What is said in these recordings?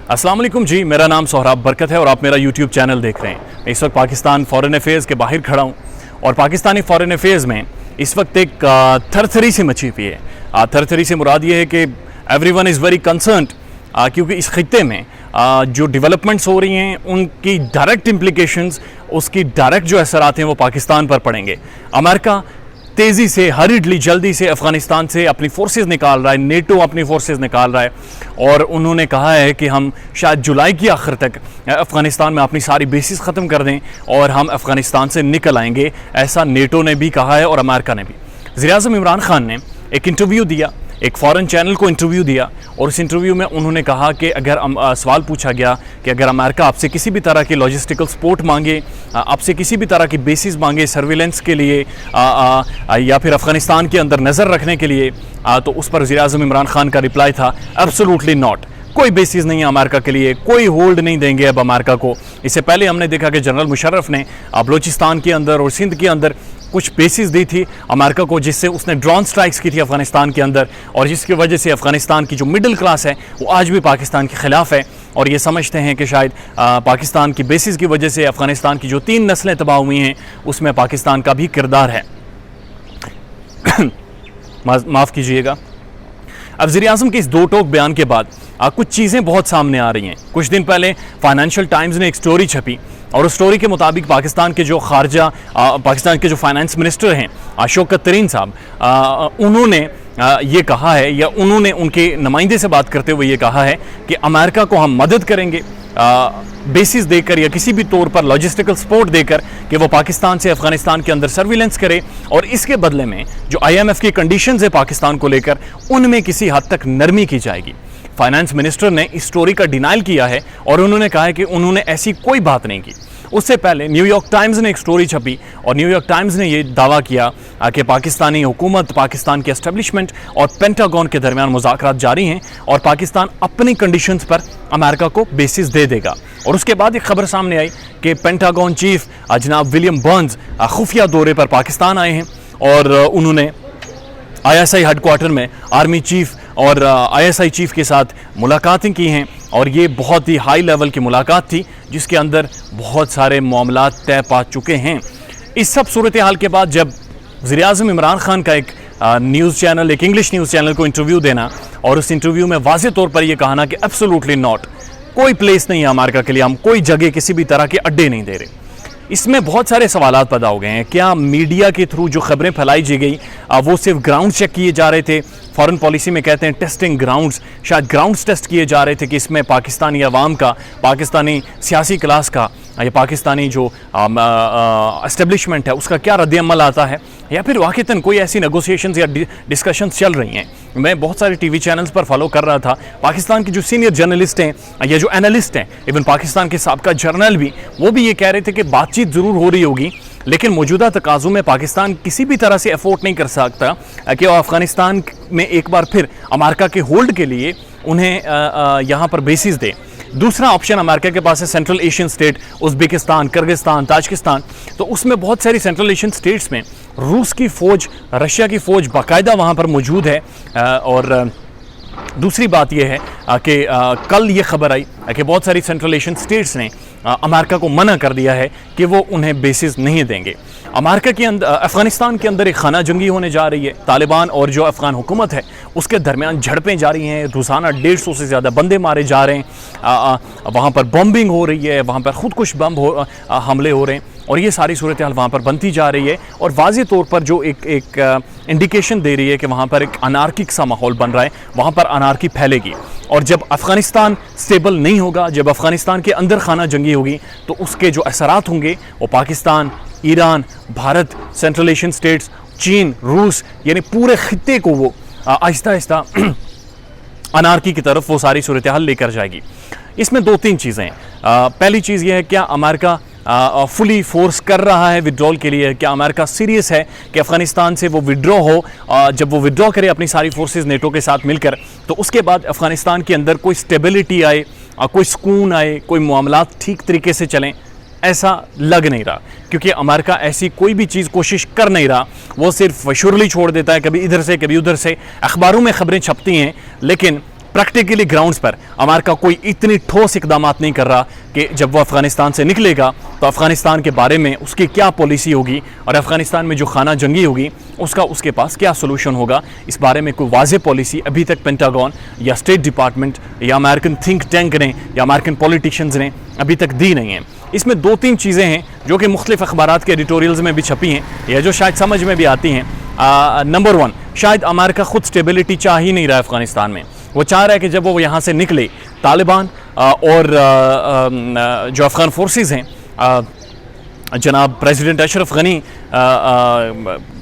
अस्सलाम वालेकुम जी, मेरा नाम सोहराब बरकत है और आप मेरा यूट्यूब चैनल देख रहे हैं। मैं इस वक्त पाकिस्तान फॉरेन अफेयर्स के बाहर खड़ा हूँ और पाकिस्तानी फॉरेन अफेयर्स में इस वक्त एक थरथरी सी मची हुई है। थरथरी से मुराद ये है कि एवरीवन इज़ वेरी कंसर्न्ड, क्योंकि इस खित्ते में जो डेवलपमेंट्स हो रही हैं उनकी डायरेक्ट इम्प्लीकेशंस, उसकी डायरेक्ट जो असरात हैं वो पाकिस्तान पर पड़ेंगे। अमेरिका तेज़ी से, हरीडली, जल्दी से अफ़गानिस्तान से अपनी फोर्सेस निकाल रहा है, नेटो अपनी फोर्सेस निकाल रहा है और उन्होंने कहा है कि हम शायद जुलाई के आखिर तक अफ़गानिस्तान में अपनी सारी बेसिस ख़त्म कर दें और हम अफ़गानिस्तान से निकल आएंगे। ऐसा नेटो ने भी कहा है और अमेरिका ने भी। वज़ीर-ए-आज़म इमरान खान ने एक इंटरव्यू दिया, एक फ़ॉरेन चैनल को इंटरव्यू दिया और इस इंटरव्यू में उन्होंने कहा कि अगर सवाल पूछा गया कि अगर अमेरिका आपसे किसी भी तरह की लॉजिस्टिकल सपोर्ट मांगे, आपसे किसी भी तरह की बेसिस मांगे सर्विलेंस के लिए या फिर अफ़गानिस्तान के अंदर नज़र रखने के लिए, तो उस पर वज़ीर-ए-आज़म इमरान खान का रिप्लाई था एब्सोल्युटली नॉट। कोई बेसिस नहीं है अमेरिका के लिए, कोई होल्ड नहीं देंगे अब अमेरिका को। इससे पहले हमने देखा कि जनरल मुशर्रफ ने बलोचिस्तान के अंदर और सिंध के अंदर कुछ बेसिस दी थी अमेरिका को, जिससे उसने ड्रोन स्ट्राइक्स की थी अफ़गानिस्तान के अंदर और जिसकी वजह से अफ़गानिस्तान की जो मिडिल क्लास है वो आज भी पाकिस्तान के ख़िलाफ़ है और ये समझते हैं कि शायद पाकिस्तान की बेसिस की वजह से अफ़गानिस्तान की जो 3 नस्लें तबाह हुई हैं उसमें पाकिस्तान का भी किरदार है। माफ़ कीजिएगा। अब वज़ीर-ए-आज़म के इस दो टोक बयान के बाद कुछ चीज़ें बहुत सामने आ रही हैं। कुछ दिन पहले फाइनेंशियल टाइम्स ने एक स्टोरी छपी और उस स्टोरी के मुताबिक पाकिस्तान के जो पाकिस्तान के जो फाइनेंस मिनिस्टर हैं शौकत तरीन साहब, उन्होंने ये कहा है या उन्होंने उनके नुमाइंदे से बात करते हुए ये कहा है कि अमेरिका को हम मदद करेंगे बेसिस देकर या किसी भी तौर पर लॉजिस्टिकल सपोर्ट देकर कि वो पाकिस्तान से अफ़गानिस्तान के अंदर सर्विलेंस करे और इसके बदले में जो IMF की कंडीशंस है पाकिस्तान को लेकर उनमें किसी हद तक नरमी की जाएगी। फाइनेंस मिनिस्टर ने इस स्टोरी का डिनाइल किया है और उन्होंने कहा है कि उन्होंने ऐसी कोई बात नहीं की। उससे पहले न्यूयॉर्क टाइम्स ने एक स्टोरी छपी और न्यूयॉर्क टाइम्स ने ये दावा किया कि पाकिस्तानी हुकूमत, पाकिस्तान के एस्टेब्लिशमेंट और पेंटागन के दरमियान मुज़ाकरात जारी हैं और पाकिस्तान अपनी कंडीशंस पर अमेरिका को बेसिस दे देगा। और उसके बाद एक खबर सामने आई कि पेंटागन चीफ जनाब विलियम बर्न्स खुफिया दौरे पर पाकिस्तान आए हैं और उन्होंने ISI हेडक्वार्टर में आर्मी चीफ और ISI चीफ के साथ मुलाकातें की हैं और ये बहुत ही हाई लेवल की मुलाकात थी जिसके अंदर बहुत सारे मामलात तय पा चुके हैं। इस सब सूरत हाल के बाद जब वज़ीर-ए-आज़म इमरान खान का एक न्यूज़ चैनल, एक इंग्लिश न्यूज़ चैनल को इंटरव्यू देना और उस इंटरव्यू में वाज़े तौर पर यह कहना कि एब्सोल्युटली नॉट, कोई प्लेस नहीं है अमेरिका के लिए, हम कोई जगह किसी भी तरह के अड्डे नहीं दे रहे, इसमें बहुत सारे सवालात पैदा हो गए हैं। क्या मीडिया के थ्रू जो खबरें फैलाई जी गई वो सिर्फ ग्राउंड चेक किए जा रहे थे? फॉरेन पॉलिसी में कहते हैं टेस्टिंग ग्राउंड्स, शायद ग्राउंड्स टेस्ट किए जा रहे थे कि इसमें पाकिस्तानी अवाम का, पाकिस्तानी सियासी क्लास का या पाकिस्तानी जो एस्टेब्लिशमेंट है उसका क्या रद्द-ए-अमल आता है या फिर वाक़तन कोई ऐसी नेगोशिएशंस या डिस्कशंस चल रही हैं। मैं बहुत सारे TV चैनल्स पर फॉलो कर रहा था, पाकिस्तान के जो सीनियर जर्नलिस्ट हैं या जो एनालिस्ट हैं, इवन पाकिस्तान के साबका जर्नल भी, वो भी ये कह रहे थे कि बातचीत ज़रूर हो रही होगी लेकिन मौजूदा तकाज़ों में पाकिस्तान किसी भी तरह से अफोर्ड नहीं कर सकता कि वो अफ़गानिस्तान में एक बार फिर अमेरिका के होल्ड के लिए उन्हें यहाँ पर बेसिस दे। दूसरा ऑप्शन अमेरिका के पास है central Asian state, Uzbekistan, Kyrgyzstan, Tajikistan. तो उसमें बहुत सारी सेंट्रल एशियन स्टेट्स में रूस की फ़ौज, रशिया की फ़ौज बाकायदा वहाँ पर मौजूद है। और दूसरी बात यह है कि कल ये खबर आई कि बहुत सारी सेंट्रल एशियन स्टेट्स ने अमेरिका को मना कर दिया है कि वो उन्हें बेसिस नहीं देंगे। अमेरिका के अंदर, अफ़गानिस्तान के अंदर एक खाना जंगी होने जा रही है। तालिबान और जो अफ़गान हुकूमत है उसके दरमियान झड़पें जारी हैं, रोज़ाना 150 से ज़्यादा बंदे मारे जा रहे हैं, वहाँ पर बॉम्बिंग हो रही है, वहाँ पर खुदकुश बम हमले हो रहे हैं और ये सारी सूरत हाल वहाँ पर बनती जा रही है और वाज़े तौर पर जो एक इंडिकेशन दे रही है कि वहाँ पर एक अनार्किक सा माहौल बन रहा है, वहाँ पर अनार्की फैलेगी। और जब अफ़गानिस्तान स्टेबल नहीं होगा, जब अफ़गानिस्तान के अंदर खाना जंगी होगी तो उसके जो असरात होंगे वो Pakistan, Iran, Bharat, central Asian states, चीन, रूस, यानी पूरे खित्ते को वो आहिस्ता आहिस्ता अनार्की की तरफ वो सारी सूरत हाल लेकर जाएगी। इसमें 2-3 चीज़ें हैं। पहली चीज़ ये है, क्या अमेरिका फुली फोर्स कर रहा है विड्रॉल के लिए? क्या अमेरिका सीरियस है कि अफ़गानिस्तान से वो विड्रॉ हो? जब वो विड्रॉ करे अपनी सारी फोर्सेस नेटो के साथ मिलकर, तो उसके बाद अफ़गानिस्तान के अंदर कोई स्टेबिलिटी आए, कोई सुकून आए, कोई मामलात ठीक तरीके से चलें, ऐसा लग नहीं रहा। क्योंकि अमेरिका ऐसी कोई भी चीज़ कोशिश कर नहीं रहा, वो सिर्फ शुरली छोड़ देता है, कभी इधर से कभी उधर से। अखबारों में ख़बरें छपती हैं लेकिन प्रैक्टिकली ग्राउंड्स पर अमेरिका कोई इतनी ठोस इकदाम नहीं कर रहा कि जब वो अफगानिस्तान से निकलेगा तो अफगानिस्तान के बारे में उसकी क्या पॉलिसी होगी और अफगानिस्तान में जो खाना जंगी होगी उसका उसके पास क्या सोल्यूशन होगा, इस बारे में कोई वाज़ेह पॉलिसी अभी तक पेंटागन या स्टेट डिपार्टमेंट या अमेरिकन थिंक टैंक ने या अमेरिकन पॉलिटिशियंस ने अभी तक दी नहीं है। इसमें 2-3 चीज़ें हैं जो कि मुख्तलिफ अखबारात के एडिटोरियल्स में भी छपी हैं या जो शायद समझ में भी आती हैं। नंबर 1, शायद अमेरिका खुद स्टेबिलिटी चाह ही नहीं रहा है अफगानिस्तान में। वो चाह रहा है कि जब वो यहाँ से निकले तालिबान और जो अफ़गान फोर्सेस हैं, जनाब प्रेसिडेंट अशरफ गनी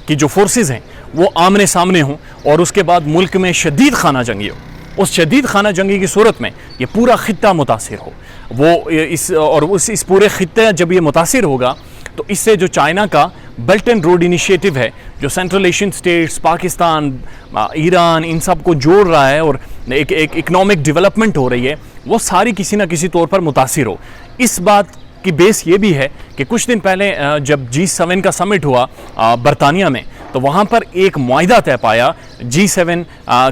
की जो फोर्सेस हैं वो आमने सामने हों और उसके बाद मुल्क में शदीद खाना जंगी हो। उस शदीद खाना जंगी की सूरत में ये पूरा खित्ता मुतासिर हो, वो इस पूरे खित्ते जब ये मुतासिर होगा तो इससे जो चाइना का बेल्ट एंड रोड इनिशिएटिव है, जो central Asian states, Pakistan, Iran, इन सब को जोड़ रहा है और एक इकोनॉमिक डेवलपमेंट हो रही है, वो सारी किसी ना किसी तौर पर मुतासिर हो। इस बात की बेस ये भी है कि कुछ दिन पहले जब G7 का समिट हुआ बरतानिया में, तो वहाँ पर एक मुआहिदा तय पाया G7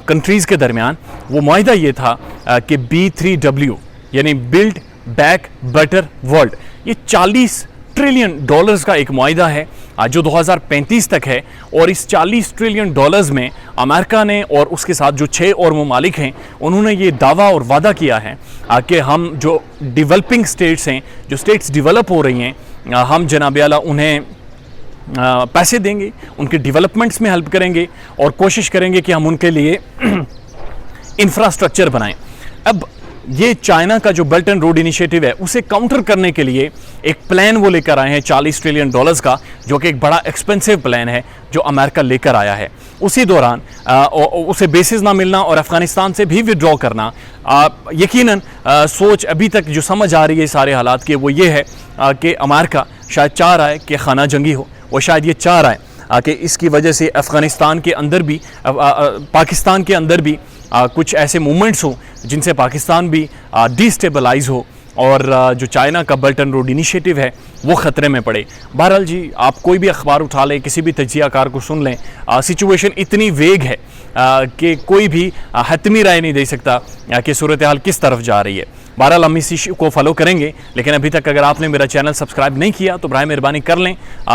कंट्रीज़ के दरमियान। वो मुआहिदा ये था कि B3W यानी बिल्ड बैक बेटर वर्ल्ड, ये $40 ट्रिलियन का एक मुआहिदा है जो 2035 तक है। और इस $40 ट्रिलियन में अमेरिका ने और उसके साथ जो 6 और ममालिक हैं उन्होंने ये दावा और वादा किया है कि हम जो डेवलपिंग स्टेट्स हैं, जो स्टेट्स डेवलप हो रही हैं, हम जनाब आला उन्हें पैसे देंगे, उनके डेवलपमेंट्स में हेल्प करेंगे और कोशिश करेंगे कि हम उनके लिए इंफ्रास्ट्रक्चर बनाएं। अब ये चाइना का जो बेल्ट एंड रोड इनिशिएटिव है उसे काउंटर करने के लिए एक प्लान वो लेकर आए हैं $40 ट्रिलियन का, जो कि एक बड़ा एक्सपेंसिव प्लान है जो अमेरिका लेकर आया है। उसी दौरान उसे बेसिस ना मिलना और अफगानिस्तान से भी विड्रॉ करना, यकीनन सोच अभी तक जो समझ आ रही है सारे हालात की वो ये है कि अमेरिका शायद चाह रहा है कि खाना जंगी हो। वो शायद ये चाह रहा है कि इसकी वजह से अफ़गानिस्तान के अंदर भी पाकिस्तान के अंदर भी कुछ ऐसे मूवमेंट्स हो जिनसे पाकिस्तान भी डिस्टेबलाइज हो और जो चाइना का बेल्ट एंड रोड इनिशिएटिव है वो ख़तरे में पड़े। बहरहाल जी, आप कोई भी अखबार उठा लें, किसी भी तज्ज़ियाकार को सुन लें, सिचुएशन इतनी वेग है कि कोई भी हतमी राय नहीं दे सकता कि सूरत हाल किस तरफ जा रही है। बहरहाल हम इस इशू को फॉलो करेंगे, लेकिन अभी तक अगर आपने मेरा चैनल सब्सक्राइब नहीं किया तो बराए मेहरबानी कर लें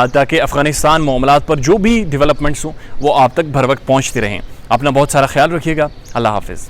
ताकि अफ़गानिस्तान मामलात पर जो भी डेवलपमेंट्स हों वो आप तक भर वक्त पहुँचते रहें। अपना बहुत सारा ख्याल रखिएगा। अल्लाह हाफ़िज़।